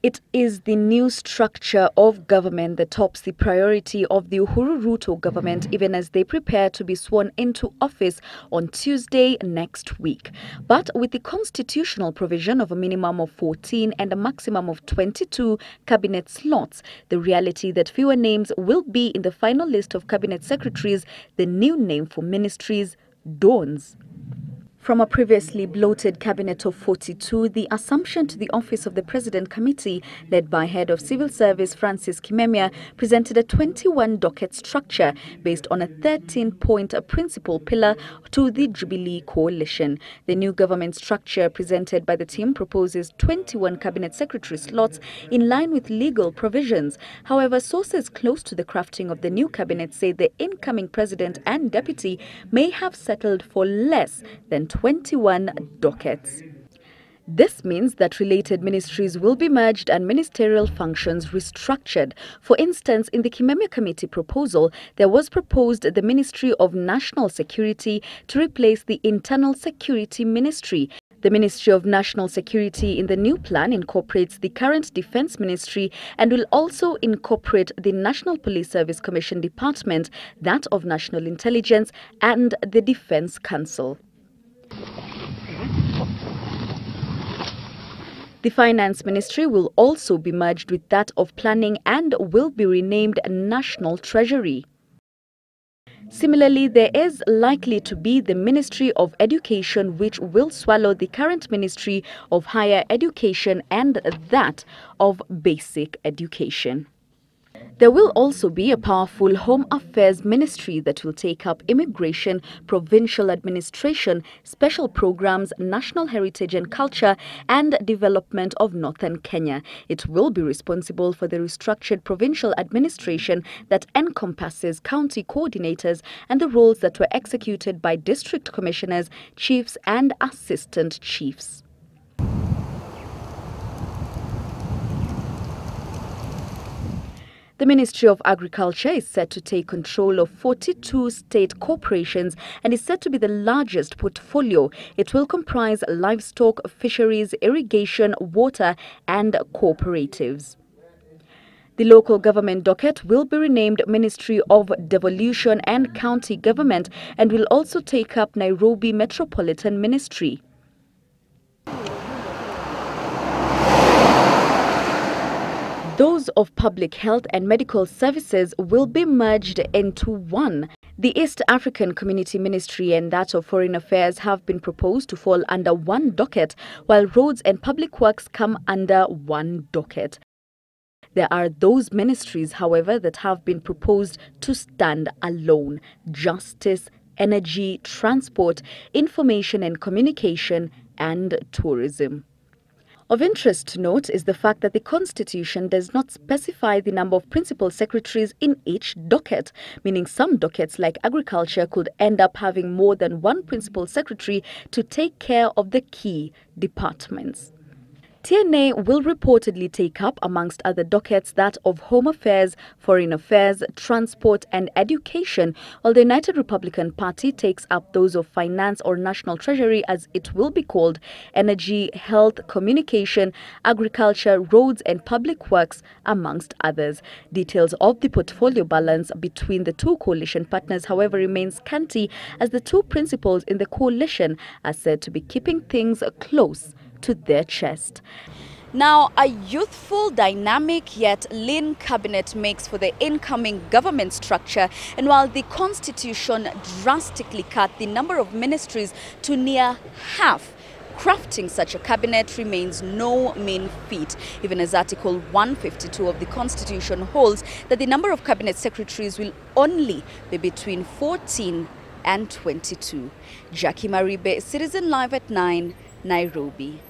It is the new structure of government that tops the priority of the Uhuru Ruto government, even as they prepare to be sworn into office on Tuesday next week. But with the constitutional provision of a minimum of 14 and a maximum of 22 cabinet slots, the reality that fewer names will be in the final list of cabinet secretaries, the new name for ministries, dawns. From a previously bloated cabinet of 42, the assumption to the office of the President Committee, led by Head of Civil Service Francis Kimemia, presented a 21-docket structure based on a 13-point principal pillar to the Jubilee coalition. The new government structure presented by the team proposes 21 cabinet secretary slots in line with legal provisions. However, sources close to the crafting of the new cabinet say the incoming president and deputy may have settled for less than 21 dockets. This means that related ministries will be merged and ministerial functions restructured. For instance, in the Kimemia Committee proposal, there was proposed the Ministry of National Security to replace the Internal Security Ministry. The Ministry of National Security in the new plan incorporates the current Defence Ministry and will also incorporate the National Police Service Commission Department, that of National Intelligence, and the Defence Council. The Finance Ministry will also be merged with that of Planning and will be renamed National Treasury. Similarly, there is likely to be the Ministry of Education, which will swallow the current Ministry of Higher Education and that of Basic Education. There will also be a powerful Home Affairs Ministry that will take up immigration, provincial administration, special programs, national heritage and culture, and development of northern Kenya. It will be responsible for the restructured provincial administration that encompasses county coordinators and the roles that were executed by district commissioners, chiefs, and assistant chiefs. The Ministry of Agriculture is set to take control of 42 state corporations and is said to be the largest portfolio. It will comprise livestock, fisheries, irrigation, water, and cooperatives. The local government docket will be renamed Ministry of Devolution and County Government and will also take up Nairobi Metropolitan Ministry. Those of public health and medical services will be merged into one. The East African Community Ministry and that of Foreign Affairs have been proposed to fall under one docket, while roads and public works come under one docket. There are those ministries, however, that have been proposed to stand alone: justice, energy, transport, information and communication, and tourism. Of interest to note is the fact that the Constitution does not specify the number of principal secretaries in each docket, meaning some dockets like agriculture could end up having more than one principal secretary to take care of the key departments. TNA will reportedly take up, amongst other dockets, that of Home Affairs, Foreign Affairs, Transport and Education, while the United Republican Party takes up those of Finance or National Treasury, as it will be called, Energy, Health, Communication, Agriculture, Roads and Public Works, amongst others. Details of the portfolio balance between the two coalition partners, however, remain scanty, as the two principals in the coalition are said to be keeping things close to their chest. Now, a youthful, dynamic yet lean cabinet makes for the incoming government structure, and while the Constitution drastically cut the number of ministries to near half, crafting such a cabinet remains no mean feat, even as Article 152 of the Constitution holds that the number of cabinet secretaries will only be between 14 and 22. Jacky Maribe, Citizen Live at 9, Nairobi.